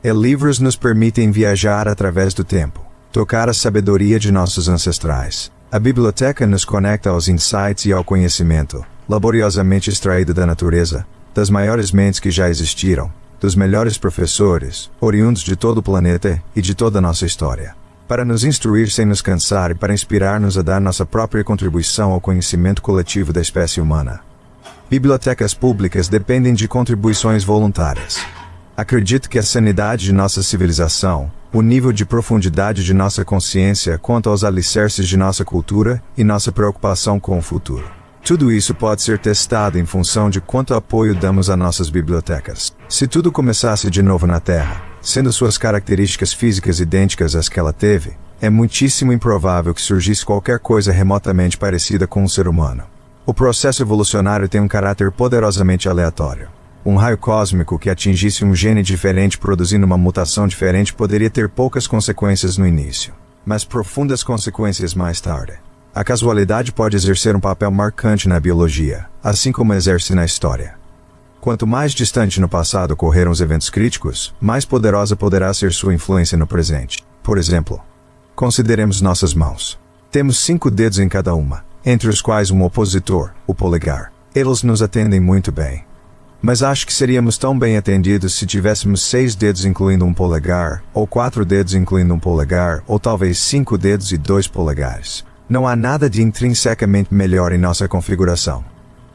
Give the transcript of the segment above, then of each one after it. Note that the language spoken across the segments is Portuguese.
E livros nos permitem viajar através do tempo, tocar a sabedoria de nossos ancestrais. A biblioteca nos conecta aos insights e ao conhecimento, laboriosamente extraído da natureza, das maiores mentes que já existiram, dos melhores professores, oriundos de todo o planeta e de toda a nossa história, para nos instruir sem nos cansar e para inspirar-nos a dar nossa própria contribuição ao conhecimento coletivo da espécie humana. Bibliotecas públicas dependem de contribuições voluntárias. Acredito que a sanidade de nossa civilização, o nível de profundidade de nossa consciência quanto aos alicerces de nossa cultura e nossa preocupação com o futuro. Tudo isso pode ser testado em função de quanto apoio damos a nossas bibliotecas. Se tudo começasse de novo na Terra, sendo suas características físicas idênticas às que ela teve, é muitíssimo improvável que surgisse qualquer coisa remotamente parecida com um ser humano. O processo evolucionário tem um caráter poderosamente aleatório. Um raio cósmico que atingisse um gene diferente produzindo uma mutação diferente poderia ter poucas consequências no início, mas profundas consequências mais tarde. A casualidade pode exercer um papel marcante na biologia, assim como exerce na história. Quanto mais distante no passado ocorreram os eventos críticos, mais poderosa poderá ser sua influência no presente. Por exemplo, consideremos nossas mãos. Temos 5 dedos em cada uma, entre os quais um opositor, o polegar. Eles nos atendem muito bem. Mas acho que seríamos tão bem atendidos se tivéssemos 6 dedos incluindo um polegar, ou 4 dedos incluindo um polegar, ou talvez 5 dedos e 2 polegares. Não há nada de intrinsecamente melhor em nossa configuração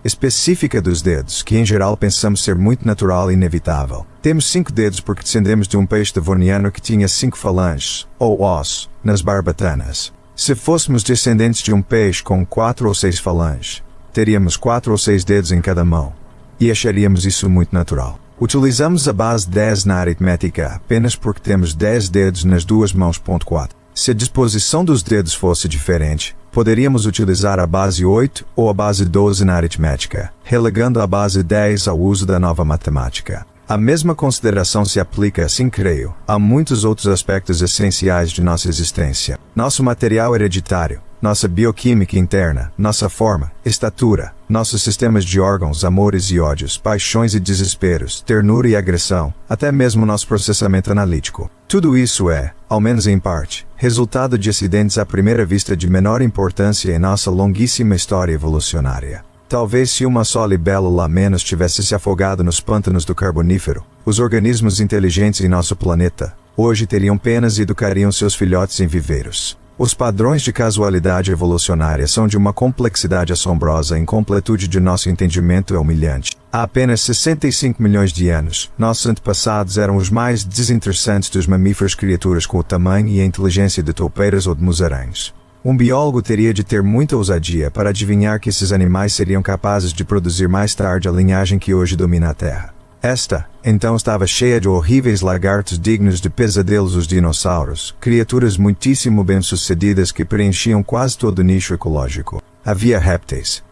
específica dos dedos, que em geral pensamos ser muito natural e inevitável. Temos 5 dedos porque descendemos de um peixe devoniano que tinha 5 falanges, ou os, nas barbatanas. Se fôssemos descendentes de um peixe com 4 ou 6 falanges, teríamos 4 ou 6 dedos em cada mão. E acharíamos isso muito natural. Utilizamos a base 10 na aritmética apenas porque temos 10 dedos nas duas mãos. 4. Se a disposição dos dedos fosse diferente, poderíamos utilizar a base 8 ou a base 12 na aritmética, relegando a base 10 ao uso da nova matemática. A mesma consideração se aplica, assim creio, a muitos outros aspectos essenciais de nossa existência. Nosso material hereditário, nossa bioquímica interna, nossa forma, estatura, nossos sistemas de órgãos, amores e ódios, paixões e desesperos, ternura e agressão, até mesmo nosso processamento analítico. Tudo isso é, ao menos em parte, resultado de acidentes à primeira vista de menor importância em nossa longuíssima história evolucionária. Talvez se uma só libélula a menos tivesse se afogado nos pântanos do Carbonífero, os organismos inteligentes em nosso planeta, hoje teriam penas e educariam seus filhotes em viveiros. Os padrões de casualidade evolucionária são de uma complexidade assombrosa. A incompletude de nosso entendimento é humilhante. Há apenas 65 milhões de anos, nossos antepassados eram os mais desinteressantes dos mamíferos, criaturas com o tamanho e a inteligência de toupeiras ou de musarães. Um biólogo teria de ter muita ousadia para adivinhar que esses animais seriam capazes de produzir mais tarde a linhagem que hoje domina a Terra. Esta, então, estava cheia de horríveis lagartos dignos de pesadelos, os dinossauros, criaturas muitíssimo bem-sucedidas que preenchiam quase todo o nicho ecológico. Havia répteis,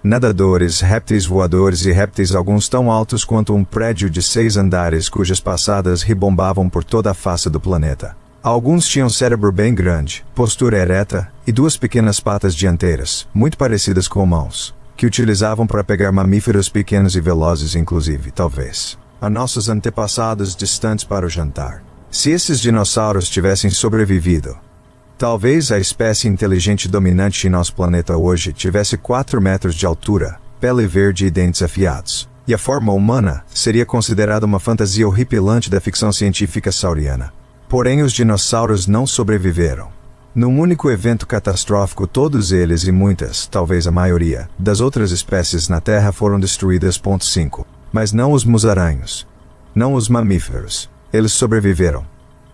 nadadores, répteis voadores e répteis alguns tão altos quanto um prédio de 6 andares cujas passadas ribombavam por toda a face do planeta. Alguns tinham cérebro bem grande, postura ereta, e 2 pequenas patas dianteiras, muito parecidas com mãos, que utilizavam para pegar mamíferos pequenos e velozes, inclusive, talvez, a nossos antepassados distantes para o jantar. Se esses dinossauros tivessem sobrevivido, talvez a espécie inteligente dominante em nosso planeta hoje tivesse 4 metros de altura, pele verde e dentes afiados. E a forma humana seria considerada uma fantasia horripilante da ficção científica sauriana. Porém, os dinossauros não sobreviveram. Num único evento catastrófico, todos eles e muitas, talvez a maioria, das outras espécies na Terra foram destruídas. 5. Mas não os musarães. Não os mamíferos. Eles sobreviveram.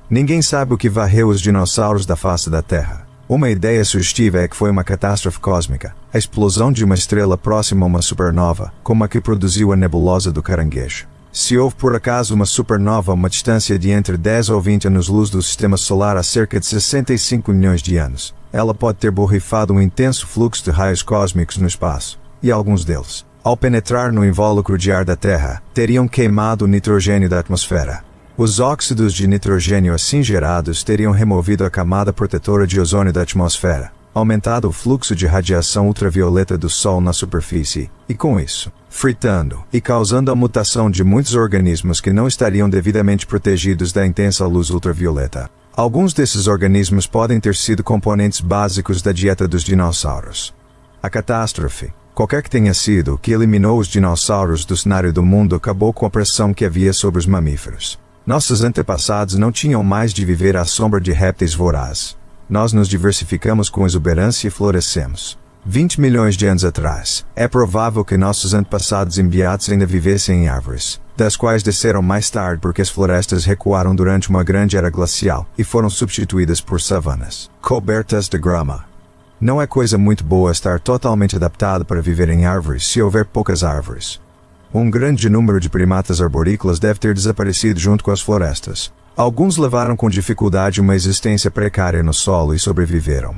Ninguém sabe o que varreu os dinossauros da face da Terra. Uma ideia sugestiva é que foi uma catástrofe cósmica, a explosão de uma estrela próxima a uma supernova, como a que produziu a nebulosa do Caranguejo. Se houve por acaso uma supernova a uma distância de entre 10 ou 20 anos-luz do Sistema Solar há cerca de 65 milhões de anos, ela pode ter borrifado um intenso fluxo de raios cósmicos no espaço, e alguns deles, ao penetrar no invólucro de ar da Terra, teriam queimado o nitrogênio da atmosfera. Os óxidos de nitrogênio assim gerados teriam removido a camada protetora de ozônio da atmosfera, aumentado o fluxo de radiação ultravioleta do Sol na superfície, e com isso, fritando e causando a mutação de muitos organismos que não estariam devidamente protegidos da intensa luz ultravioleta. Alguns desses organismos podem ter sido componentes básicos da dieta dos dinossauros. A catástrofe, qualquer que tenha sido, que eliminou os dinossauros do cenário do mundo acabou com a pressão que havia sobre os mamíferos. Nossos antepassados não tinham mais de viver à sombra de répteis vorazes. Nós nos diversificamos com exuberância e florescemos. 20 milhões de anos atrás, é provável que nossos antepassados imediatos ainda vivessem em árvores, das quais desceram mais tarde porque as florestas recuaram durante uma grande era glacial e foram substituídas por savanas, cobertas de grama. Não é coisa muito boa estar totalmente adaptado para viver em árvores se houver poucas árvores. Um grande número de primatas arborícolas deve ter desaparecido junto com as florestas. Alguns levaram com dificuldade uma existência precária no solo e sobreviveram.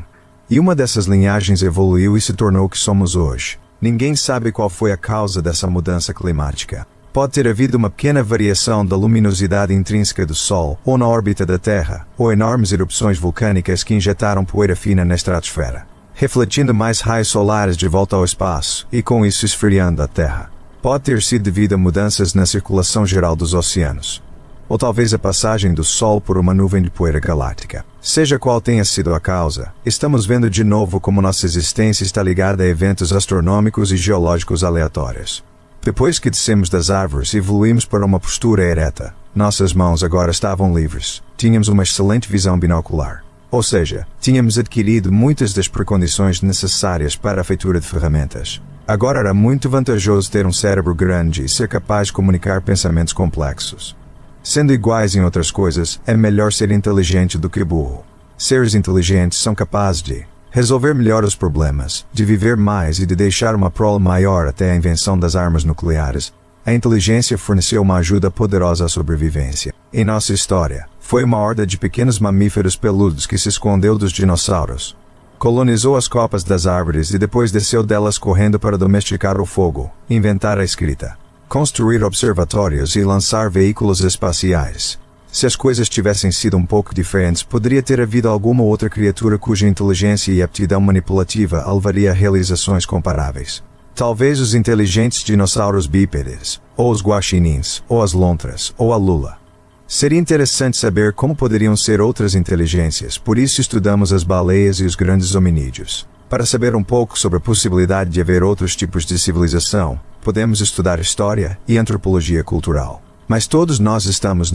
E uma dessas linhagens evoluiu e se tornou o que somos hoje. Ninguém sabe qual foi a causa dessa mudança climática. Pode ter havido uma pequena variação da luminosidade intrínseca do Sol, ou na órbita da Terra, ou enormes erupções vulcânicas que injetaram poeira fina na estratosfera, refletindo mais raios solares de volta ao espaço, e com isso esfriando a Terra. Pode ter sido devido a mudanças na circulação geral dos oceanos. Ou talvez a passagem do Sol por uma nuvem de poeira galáctica. Seja qual tenha sido a causa, estamos vendo de novo como nossa existência está ligada a eventos astronômicos e geológicos aleatórios. Depois que descemos das árvores e evoluímos para uma postura ereta, nossas mãos agora estavam livres. Tínhamos uma excelente visão binocular. Ou seja, tínhamos adquirido muitas das precondições necessárias para a feitura de ferramentas. Agora era muito vantajoso ter um cérebro grande e ser capaz de comunicar pensamentos complexos. Sendo iguais em outras coisas, é melhor ser inteligente do que burro. Seres inteligentes são capazes de resolver melhor os problemas, de viver mais e de deixar uma prole maior até a invenção das armas nucleares. A inteligência forneceu uma ajuda poderosa à sobrevivência. Em nossa história, foi uma horda de pequenos mamíferos peludos que se escondeu dos dinossauros. Colonizou as copas das árvores e depois desceu delas correndo para domesticar o fogo, inventar a escrita, construir observatórios e lançar veículos espaciais. Se as coisas tivessem sido um pouco diferentes, poderia ter havido alguma outra criatura cuja inteligência e aptidão manipulativa a levaria a realizações comparáveis. Talvez os inteligentes dinossauros bípedes, ou os guaxinins, ou as lontras, ou a lula. Seria interessante saber como poderiam ser outras inteligências, por isso estudamos as baleias e os grandes hominídeos. Para saber um pouco sobre a possibilidade de haver outros tipos de civilização, podemos estudar história e antropologia cultural. Mas todos nós estamos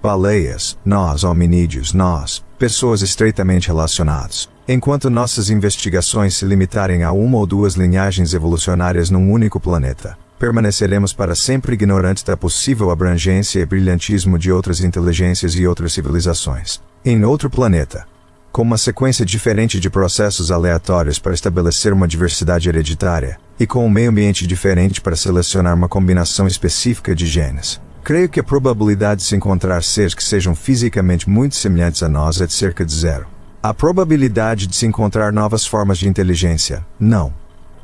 baleias, nós hominídeos, pessoas estreitamente relacionados. Enquanto nossas investigações se limitarem a uma ou duas linhagens evolucionárias num único planeta, permaneceremos para sempre ignorantes da possível abrangência e brilhantismo de outras inteligências e outras civilizações. Em outro planeta, com uma sequência diferente de processos aleatórios para estabelecer uma diversidade hereditária, e com um meio ambiente diferente para selecionar uma combinação específica de genes. Creio que a probabilidade de se encontrar seres que sejam fisicamente muito semelhantes a nós é de cerca de zero. A probabilidade de se encontrar novas formas de inteligência, não.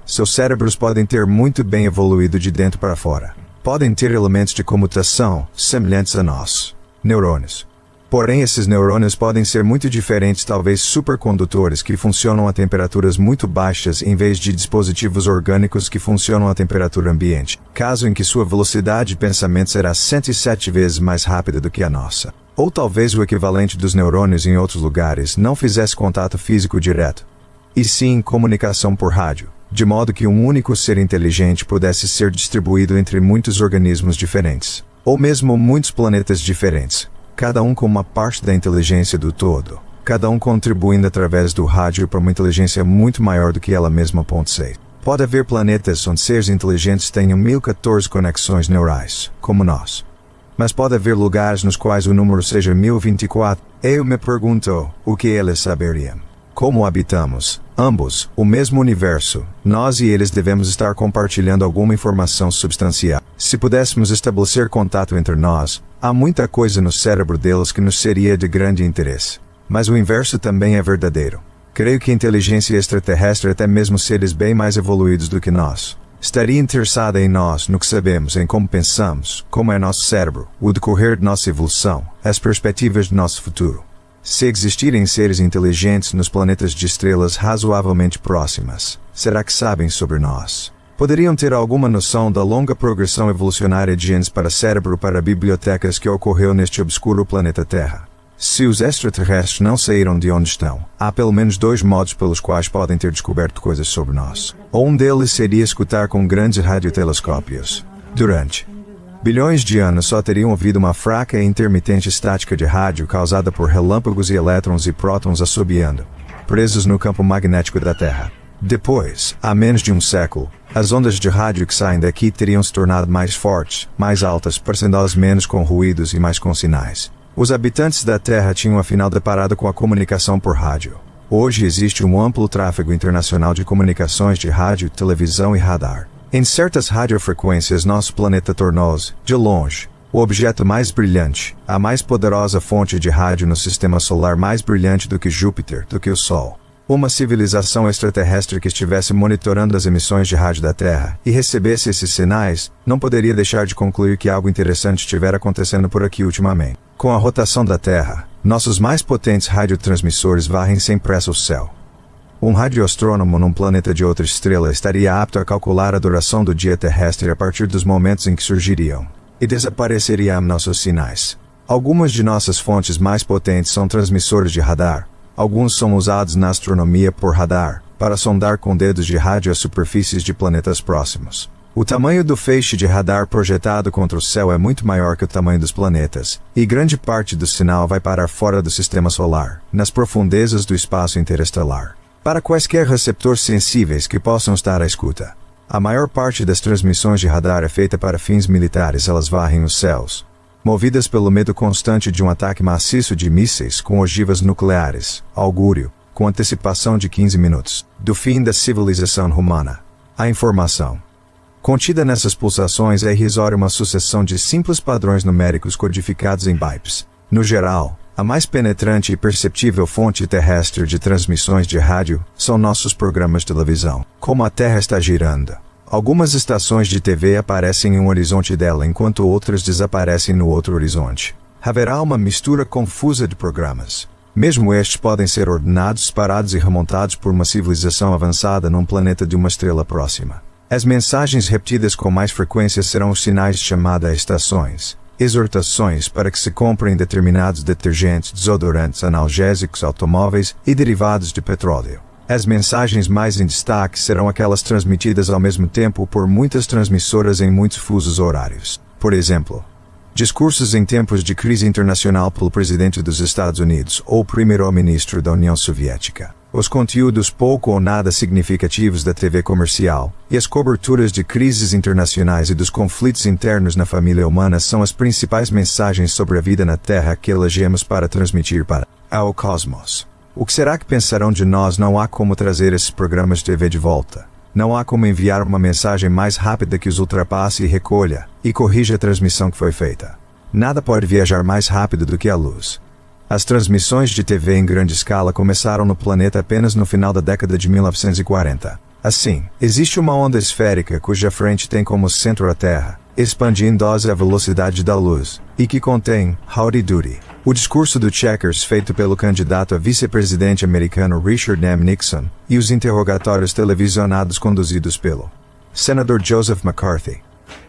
Seus cérebros podem ter muito bem evoluído de dentro para fora. Podem ter elementos de comutação semelhantes a nós, neurônios. Porém, esses neurônios podem ser muito diferentes, talvez supercondutores que funcionam a temperaturas muito baixas em vez de dispositivos orgânicos que funcionam a temperatura ambiente, caso em que sua velocidade de pensamento será 107 vezes mais rápida do que a nossa. Ou talvez o equivalente dos neurônios em outros lugares não fizesse contato físico direto, e sim comunicação por rádio, de modo que um único ser inteligente pudesse ser distribuído entre muitos organismos diferentes, ou mesmo muitos planetas diferentes, cada um com uma parte da inteligência do todo, cada um contribuindo através do rádio para uma inteligência muito maior do que ela mesma. 6. Pode haver planetas onde seres inteligentes tenham 1014 conexões neurais, como nós. Mas pode haver lugares nos quais o número seja 1024. Eu me pergunto, o que eles saberiam? Como habitamos, ambos, o mesmo universo, nós e eles devemos estar compartilhando alguma informação substancial. Se pudéssemos estabelecer contato entre nós, há muita coisa no cérebro deles que nos seria de grande interesse. Mas o inverso também é verdadeiro. Creio que a inteligência extraterrestre, até mesmo seres bem mais evoluídos do que nós, estaria interessada em nós, no que sabemos, em como pensamos, como é nosso cérebro, o decorrer de nossa evolução, as perspectivas de nosso futuro. Se existirem seres inteligentes nos planetas de estrelas razoavelmente próximas, será que sabem sobre nós? Poderiam ter alguma noção da longa progressão evolucionária de genes para cérebro para bibliotecas que ocorreu neste obscuro planeta Terra. Se os extraterrestres não saíram de onde estão, há pelo menos 2 modos pelos quais podem ter descoberto coisas sobre nós. Um deles seria escutar com grandes radiotelescópios. Durante bilhões de anos só teriam ouvido uma fraca e intermitente estática de rádio causada por relâmpagos e elétrons e prótons assobiando, presos no campo magnético da Terra. Depois, há menos de um século, as ondas de rádio que saem daqui teriam se tornado mais fortes, mais altas, parecendo-elas menos com ruídos e mais com sinais. Os habitantes da Terra tinham afinal deparado com a comunicação por rádio. Hoje existe um amplo tráfego internacional de comunicações de rádio, televisão e radar. Em certas radiofrequências nosso planeta tornou-se, de longe, o objeto mais brilhante, a mais poderosa fonte de rádio no sistema solar, mais brilhante do que Júpiter, do que o Sol. Uma civilização extraterrestre que estivesse monitorando as emissões de rádio da Terra e recebesse esses sinais, não poderia deixar de concluir que algo interessante estivera acontecendo por aqui ultimamente. Com a rotação da Terra, nossos mais potentes radiotransmissores varrem sem pressa o céu. Um radioastrônomo num planeta de outra estrela estaria apto a calcular a duração do dia terrestre a partir dos momentos em que surgiriam e desapareceriam nossos sinais. Algumas de nossas fontes mais potentes são transmissores de radar. Alguns são usados na astronomia por radar, para sondar com dedos de rádio as superfícies de planetas próximos. O tamanho do feixe de radar projetado contra o céu é muito maior que o tamanho dos planetas, e grande parte do sinal vai parar fora do sistema solar, nas profundezas do espaço interestelar. Para quaisquer receptores sensíveis que possam estar à escuta, a maior parte das transmissões de radar é feita para fins militares. Elas varrem os céus, movidas pelo medo constante de um ataque maciço de mísseis com ogivas nucleares, augúrio, com antecipação de 15 minutos, do fim da civilização humana. A informação contida nessas pulsações é irrisória, uma sucessão de simples padrões numéricos codificados em bytes. No geral, a mais penetrante e perceptível fonte terrestre de transmissões de rádio são nossos programas de televisão. Como a Terra está girando, algumas estações de TV aparecem em um horizonte dela enquanto outras desaparecem no outro horizonte. Haverá uma mistura confusa de programas. Mesmo estes podem ser ordenados, parados e remontados por uma civilização avançada num planeta de uma estrela próxima. As mensagens repetidas com mais frequência serão os sinais de chamada a estações, exortações para que se comprem determinados detergentes, desodorantes, analgésicos, automóveis e derivados de petróleo. As mensagens mais em destaque serão aquelas transmitidas ao mesmo tempo por muitas transmissoras em muitos fusos horários. Por exemplo, discursos em tempos de crise internacional pelo presidente dos Estados Unidos ou primeiro-ministro da União Soviética. Os conteúdos pouco ou nada significativos da TV comercial e as coberturas de crises internacionais e dos conflitos internos na família humana são as principais mensagens sobre a vida na Terra que elegemos para transmitir para ao cosmos. O que será que pensarão de nós? Não há como trazer esses programas de TV de volta. Não há como enviar uma mensagem mais rápida que os ultrapasse e recolha e corrija a transmissão que foi feita. Nada pode viajar mais rápido do que a luz. As transmissões de TV em grande escala começaram no planeta apenas no final da década de 1940. Assim, existe uma onda esférica cuja frente tem como centro a Terra, expandindo-se à velocidade da luz, e que contém Howdy Doody, o discurso do Checkers feito pelo candidato a vice-presidente americano Richard M. Nixon, e os interrogatórios televisionados conduzidos pelo senador Joseph McCarthy.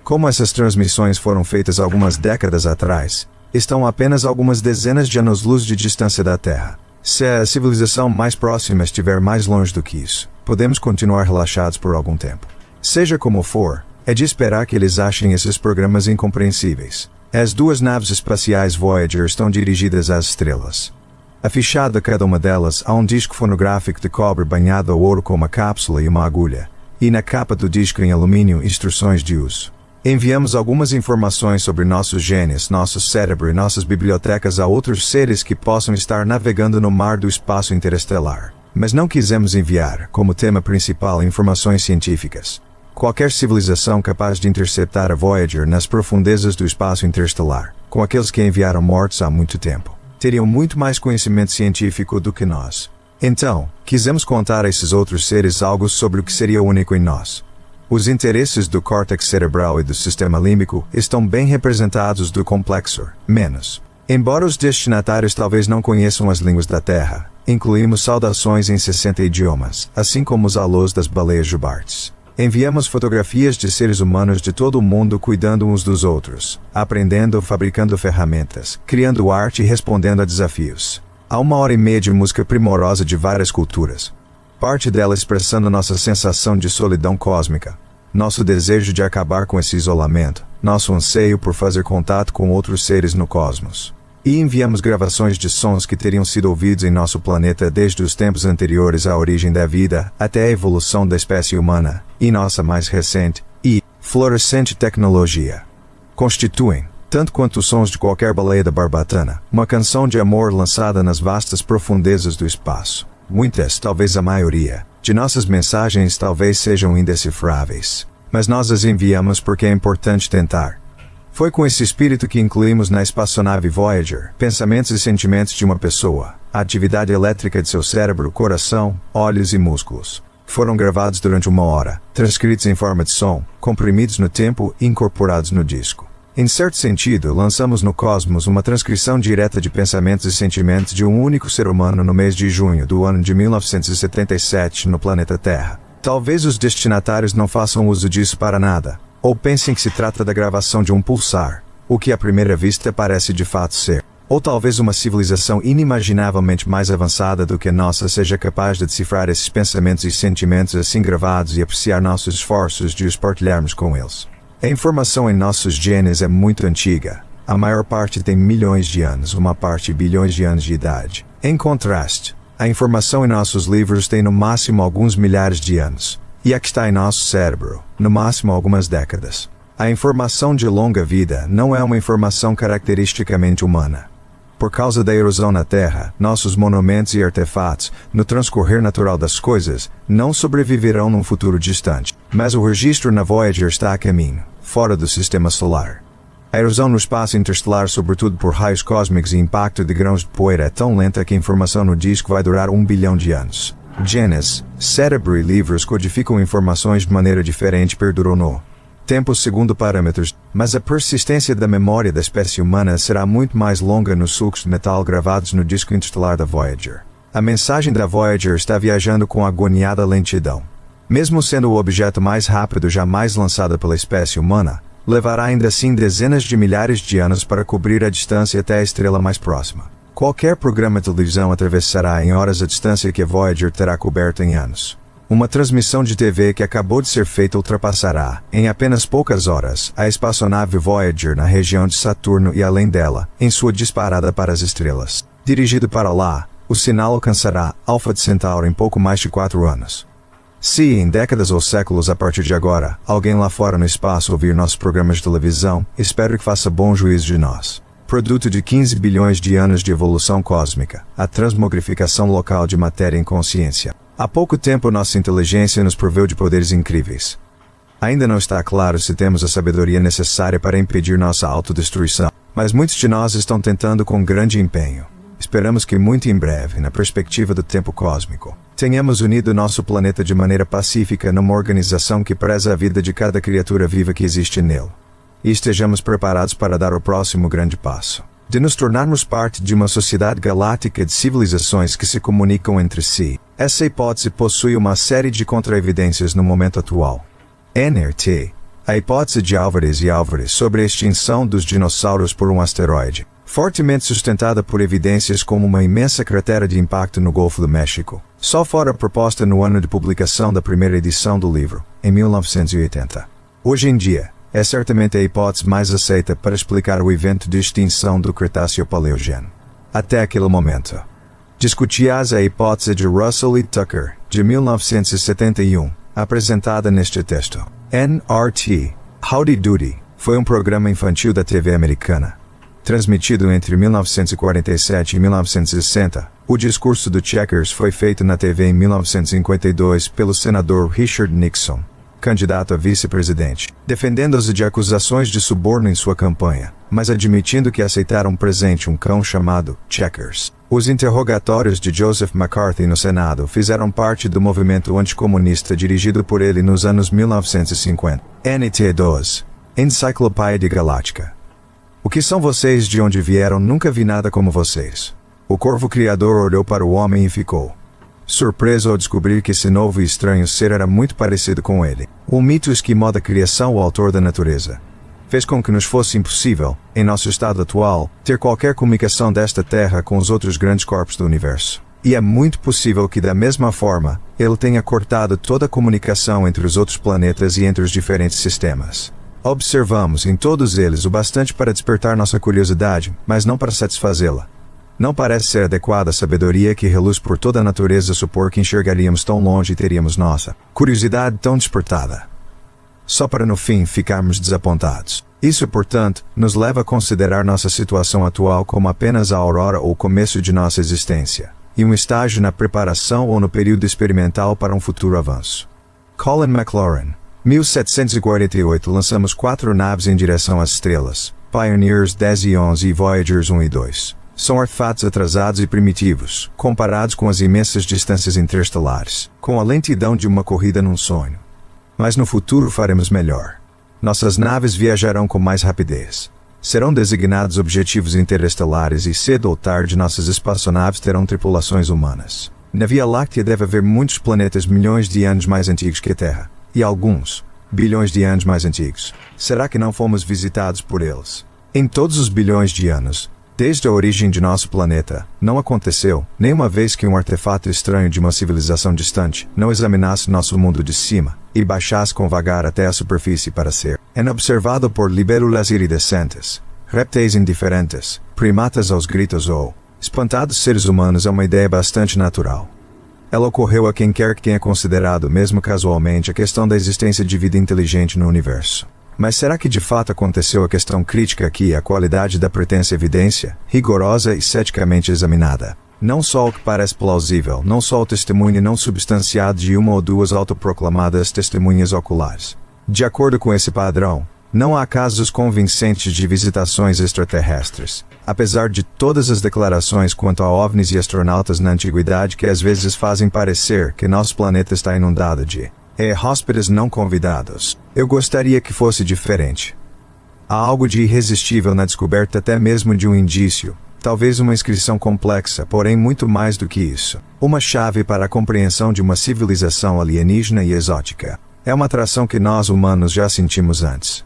Como essas transmissões foram feitas algumas décadas atrás, estão a apenas algumas dezenas de anos-luz de distância da Terra. Se a civilização mais próxima estiver mais longe do que isso, podemos continuar relaxados por algum tempo. Seja como for, é de esperar que eles achem esses programas incompreensíveis. As 2 naves espaciais Voyager estão dirigidas às estrelas. Afichado a cada uma delas há um disco fonográfico de cobre banhado a ouro com uma cápsula e uma agulha, e na capa do disco em alumínio instruções de uso. Enviamos algumas informações sobre nossos genes, nosso cérebro e nossas bibliotecas a outros seres que possam estar navegando no mar do espaço interestelar. Mas não quisemos enviar, como tema principal, informações científicas. Qualquer civilização capaz de interceptar a Voyager nas profundezas do espaço interestelar, com aqueles que enviaram mortos há muito tempo, teriam muito mais conhecimento científico do que nós. Então, quisemos contar a esses outros seres algo sobre o que seria único em nós. Os interesses do córtex cerebral e do sistema límbico estão bem representados do complexor, menos. Embora os destinatários talvez não conheçam as línguas da Terra, incluímos saudações em 60 idiomas, assim como os alôs das baleias jubartes. Enviamos fotografias de seres humanos de todo o mundo cuidando uns dos outros, aprendendo, fabricando ferramentas, criando arte e respondendo a desafios. Há 1h30 de música primorosa de várias culturas. Parte dela expressando nossa sensação de solidão cósmica, nosso desejo de acabar com esse isolamento, nosso anseio por fazer contato com outros seres no cosmos. E enviamos gravações de sons que teriam sido ouvidos em nosso planeta desde os tempos anteriores à origem da vida, até a evolução da espécie humana, e nossa mais recente e florescente tecnologia. Constituem, tanto quanto os sons de qualquer baleia da barbatana, uma canção de amor lançada nas vastas profundezas do espaço. Muitas, talvez a maioria, de nossas mensagens talvez sejam indecifráveis, mas nós as enviamos porque é importante tentar. Foi com esse espírito que incluímos na espaçonave Voyager pensamentos e sentimentos de uma pessoa, a atividade elétrica de seu cérebro, coração, olhos e músculos. Foram gravados durante 1 hora, transcritos em forma de som, comprimidos no tempo e incorporados no disco. Em certo sentido, lançamos no cosmos uma transcrição direta de pensamentos e sentimentos de um único ser humano no mês de junho do ano de 1977 no planeta Terra. Talvez os destinatários não façam uso disso para nada, ou pensem que se trata da gravação de um pulsar, o que à primeira vista parece de fato ser. Ou talvez uma civilização inimaginavelmente mais avançada do que a nossa seja capaz de decifrar esses pensamentos e sentimentos assim gravados e apreciar nossos esforços de os partilharmos com eles. A informação em nossos genes é muito antiga. A maior parte tem milhões de anos, uma parte bilhões de anos de idade. Em contraste, a informação em nossos livros tem no máximo alguns milhares de anos. E a que está em nosso cérebro, no máximo algumas décadas. A informação de longa vida não é uma informação caracteristicamente humana. Por causa da erosão na Terra, nossos monumentos e artefatos, no transcorrer natural das coisas, não sobreviverão num futuro distante. Mas o registro na Voyager está a caminho, fora do sistema solar. A erosão no espaço interestelar, sobretudo por raios cósmicos e impacto de grãos de poeira, é tão lenta que a informação no disco vai durar 1 bilhão de anos. Genes, cérebro e livros codificam informações de maneira diferente e perduram no tempo segundo parâmetros, mas a persistência da memória da espécie humana será muito mais longa nos sulcos de metal gravados no disco interestelar da Voyager. A mensagem da Voyager está viajando com agoniada lentidão. Mesmo sendo o objeto mais rápido jamais lançado pela espécie humana, levará ainda assim dezenas de milhares de anos para cobrir a distância até a estrela mais próxima. Qualquer programa de televisão atravessará em horas a distância que a Voyager terá coberto em anos. Uma transmissão de TV que acabou de ser feita ultrapassará, em apenas poucas horas, a espaçonave Voyager na região de Saturno e além dela, em sua disparada para as estrelas. Dirigido para lá, o sinal alcançará Alpha de Centauro em pouco mais de 4 anos. Se, em décadas ou séculos a partir de agora, alguém lá fora no espaço ouvir nossos programas de televisão, espero que faça bom juízo de nós. Produto de 15 bilhões de anos de evolução cósmica, a transmogrificação local de matéria em consciência. Há pouco tempo nossa inteligência nos proveu de poderes incríveis. Ainda não está claro se temos a sabedoria necessária para impedir nossa autodestruição, mas muitos de nós estão tentando com grande empenho. Esperamos que muito em breve, na perspectiva do tempo cósmico, tenhamos unido nosso planeta de maneira pacífica numa organização que preza a vida de cada criatura viva que existe nele. E estejamos preparados para dar o próximo grande passo, de nos tornarmos parte de uma sociedade galáctica de civilizações que se comunicam entre si. Essa hipótese possui uma série de contra-evidências no momento atual. NRT, a hipótese de Álvares e Álvares sobre a extinção dos dinossauros por um asteroide, fortemente sustentada por evidências como uma imensa cratera de impacto no Golfo do México, só fora proposta no ano de publicação da primeira edição do livro, em 1980. Hoje em dia, é certamente a hipótese mais aceita para explicar o evento de extinção do Cretáceo-Paleogeno. Até aquele momento. Discutia-se a hipótese de Russell e Tucker, de 1971, apresentada neste texto. NRT, Howdy Doody, foi um programa infantil da TV americana. Transmitido entre 1947 e 1960, o discurso do Checkers foi feito na TV em 1952 pelo senador Richard Nixon, candidato a vice-presidente, defendendo-se de acusações de suborno em sua campanha, mas admitindo que aceitaram um presente um cão chamado Checkers. Os interrogatórios de Joseph McCarthy no Senado fizeram parte do movimento anticomunista dirigido por ele nos anos 1950. NT2. Enciclopédia Galáctica. O que são vocês? De onde vieram? Nunca vi nada como vocês. O corvo criador olhou para o homem e ficou surpreso ao descobrir que esse novo e estranho ser era muito parecido com ele. O mito esquimó da criação, o autor da natureza, fez com que nos fosse impossível, em nosso estado atual, ter qualquer comunicação desta Terra com os outros grandes corpos do universo. E é muito possível que, da mesma forma, ele tenha cortado toda a comunicação entre os outros planetas e entre os diferentes sistemas. Observamos em todos eles o bastante para despertar nossa curiosidade, mas não para satisfazê-la. Não parece ser adequada a sabedoria que reluz por toda a natureza supor que enxergaríamos tão longe e teríamos nossa curiosidade tão despertada, só para no fim ficarmos desapontados. Isso, portanto, nos leva a considerar nossa situação atual como apenas a aurora ou o começo de nossa existência, e um estágio na preparação ou no período experimental para um futuro avanço. Colin McLaurin, 1748. Lançamos 4 naves em direção às estrelas, Pioneers 10 e 11 e Voyagers 1 e 2. São artefatos atrasados e primitivos, comparados com as imensas distâncias interestelares, com a lentidão de uma corrida num sonho. Mas no futuro faremos melhor. Nossas naves viajarão com mais rapidez. Serão designados objetivos interestelares e cedo ou tarde nossas espaçonaves terão tripulações humanas. Na Via Láctea deve haver muitos planetas milhões de anos mais antigos que a Terra. E alguns bilhões de anos mais antigos. Será que não fomos visitados por eles? Em todos os bilhões de anos, desde a origem de nosso planeta, não aconteceu nenhuma vez que um artefato estranho de uma civilização distante não examinasse nosso mundo de cima e baixasse com vagar até a superfície para ser observado por libélulas iridescentes, répteis indiferentes, primatas aos gritos ou espantados seres humanos. É uma ideia bastante natural. Ela ocorreu a quem quer que tenha considerado, mesmo casualmente, a questão da existência de vida inteligente no universo. Mas será que de fato aconteceu? A questão crítica aqui é a qualidade da pretensa evidência, rigorosa e ceticamente examinada. Não só o que parece plausível, não só o testemunho não substanciado de uma ou duas autoproclamadas testemunhas oculares. De acordo com esse padrão, não há casos convincentes de visitações extraterrestres, apesar de todas as declarações quanto a OVNIs e astronautas na antiguidade que às vezes fazem parecer que nosso planeta está inundado de hóspedes não convidados. Eu gostaria que fosse diferente. Há algo de irresistível na descoberta até mesmo de um indício, talvez uma inscrição complexa, porém muito mais do que isso. Uma chave para a compreensão de uma civilização alienígena e exótica. É uma atração que nós humanos já sentimos antes.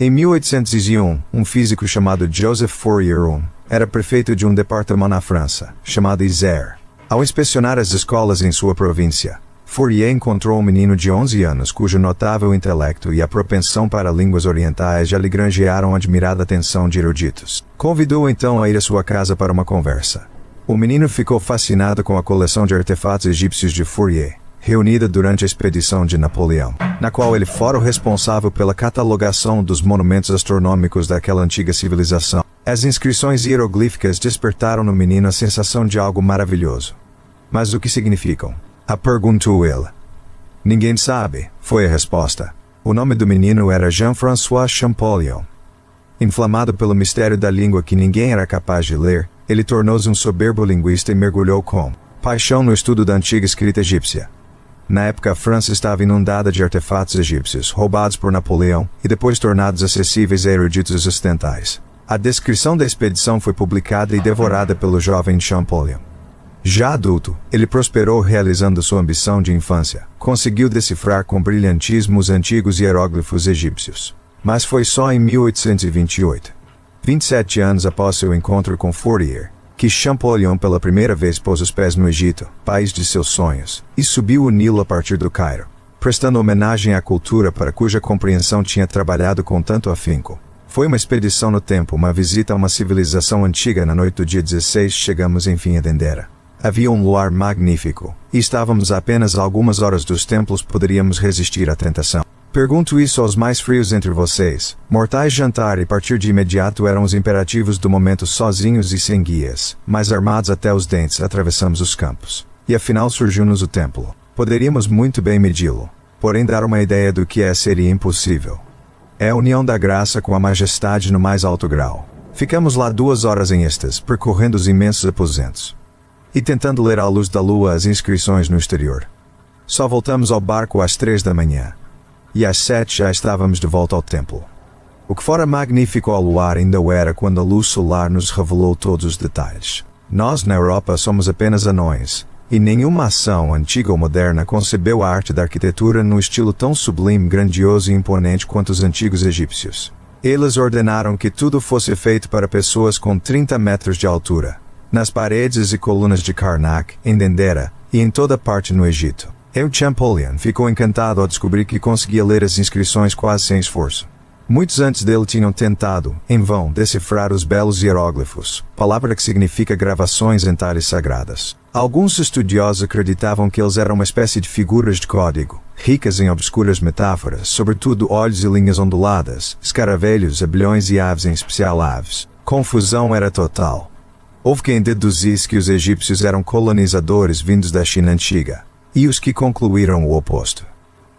Em 1801, um físico chamado Joseph Fourier era prefeito de um departamento na França, chamado Isère. Ao inspecionar as escolas em sua província, Fourier encontrou um menino de 11 anos cujo notável intelecto e a propensão para línguas orientais já lhe granjearam admirada atenção de eruditos. Convidou-o então a ir à sua casa para uma conversa. O menino ficou fascinado com a coleção de artefatos egípcios de Fourier, reunida durante a expedição de Napoleão, na qual ele fora o responsável pela catalogação dos monumentos astronômicos daquela antiga civilização. As inscrições hieroglíficas despertaram no menino a sensação de algo maravilhoso. Mas o que significam? Perguntou ele. Ninguém sabe, foi a resposta. O nome do menino era Jean-François Champollion. Inflamado pelo mistério da língua que ninguém era capaz de ler, ele tornou-se um soberbo linguista e mergulhou com paixão no estudo da antiga escrita egípcia. Na época, a França estava inundada de artefatos egípcios roubados por Napoleão e depois tornados acessíveis a eruditos ocidentais. A descrição da expedição foi publicada e devorada pelo jovem Champollion. Já adulto, ele prosperou realizando sua ambição de infância. Conseguiu decifrar com brilhantismo os antigos hieróglifos egípcios. Mas foi só em 1828, 27 anos após seu encontro com Fourier, que Champollion pela primeira vez pôs os pés no Egito, país de seus sonhos, e subiu o Nilo a partir do Cairo, prestando homenagem à cultura para cuja compreensão tinha trabalhado com tanto afinco. Foi uma expedição no tempo, uma visita a uma civilização antiga. Na noite do dia 16 chegamos enfim a Dendera. Havia um luar magnífico, e estávamos a apenas algumas horas dos templos. Poderíamos resistir à tentação. Pergunto isso aos mais frios entre vocês. Mortais. Jantar e partir de imediato eram os imperativos do momento. Sozinhos e sem guias, mas armados até os dentes, atravessamos os campos. E afinal surgiu-nos o templo. Poderíamos muito bem medi-lo, porém dar uma ideia do que seria impossível. É a união da graça com a majestade no mais alto grau. Ficamos lá 2 horas em êxtase, percorrendo os imensos aposentos e tentando ler à luz da lua as inscrições no exterior. Só voltamos ao barco às 3 da manhã. E às 7 já estávamos de volta ao templo. O que fora magnífico ao luar ainda o era quando a luz solar nos revelou todos os detalhes. Nós na Europa somos apenas anões, e nenhuma ação antiga ou moderna concebeu a arte da arquitetura num estilo tão sublime, grandioso e imponente quanto os antigos egípcios. Eles ordenaram que tudo fosse feito para pessoas com 30 metros de altura, nas paredes e colunas de Karnak, em Dendera, e em toda parte no Egito. Champollion ficou encantado ao descobrir que conseguia ler as inscrições quase sem esforço. Muitos antes dele tinham tentado, em vão, decifrar os belos hieróglifos, palavra que significa gravações em talhes sagradas. Alguns estudiosos acreditavam que eles eram uma espécie de figuras de código, ricas em obscuras metáforas, sobretudo olhos e linhas onduladas, escaravelhos, abelhões e aves, em especial aves. Confusão era total. Houve quem deduzisse que os egípcios eram colonizadores vindos da China antiga, e os que concluíram o oposto.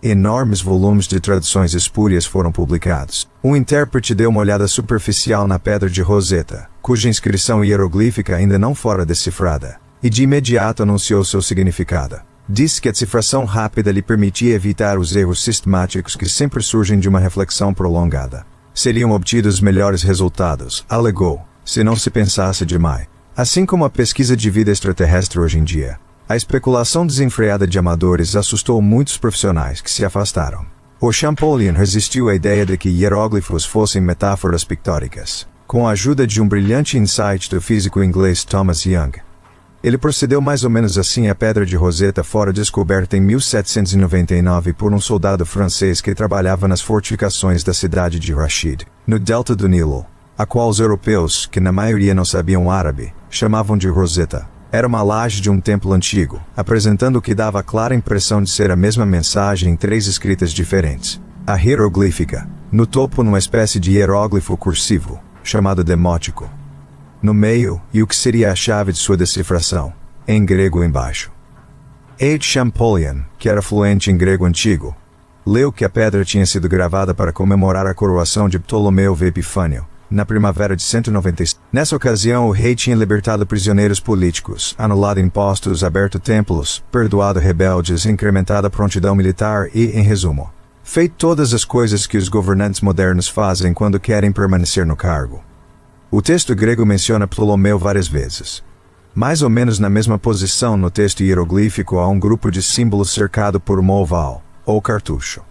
Enormes volumes de traduções espúrias foram publicados. Um intérprete deu uma olhada superficial na pedra de Roseta, cuja inscrição hieroglífica ainda não fora decifrada, e de imediato anunciou seu significado. Disse que a decifração rápida lhe permitia evitar os erros sistemáticos que sempre surgem de uma reflexão prolongada. Seriam obtidos melhores resultados, alegou, se não se pensasse demais. Assim como a pesquisa de vida extraterrestre hoje em dia, a especulação desenfreada de amadores assustou muitos profissionais que se afastaram. O Champollion resistiu à ideia de que hieróglifos fossem metáforas pictóricas, com a ajuda de um brilhante insight do físico inglês Thomas Young. Ele procedeu mais ou menos assim. A pedra de Roseta fora descoberta em 1799 por um soldado francês que trabalhava nas fortificações da cidade de Rashid, no delta do Nilo, a qual os europeus, que na maioria não sabiam árabe, chamavam de Roseta. Era uma laje de um templo antigo, apresentando o que dava a clara impressão de ser a mesma mensagem em 3 escritas diferentes. A hieroglífica, no topo numa espécie de hieróglifo cursivo, chamado demótico. No meio, e o que seria a chave de sua decifração, em grego embaixo. Champollion, que era fluente em grego antigo, leu que a pedra tinha sido gravada para comemorar a coroação de Ptolomeu V Epifânio, na primavera de 196. Nessa ocasião o rei tinha libertado prisioneiros políticos, anulado impostos, aberto templos, perdoado rebeldes, incrementado a prontidão militar e, em resumo, feito todas as coisas que os governantes modernos fazem quando querem permanecer no cargo. O texto grego menciona Ptolomeu várias vezes. Mais ou menos na mesma posição no texto hieroglífico há um grupo de símbolos cercado por uma oval, ou cartucho.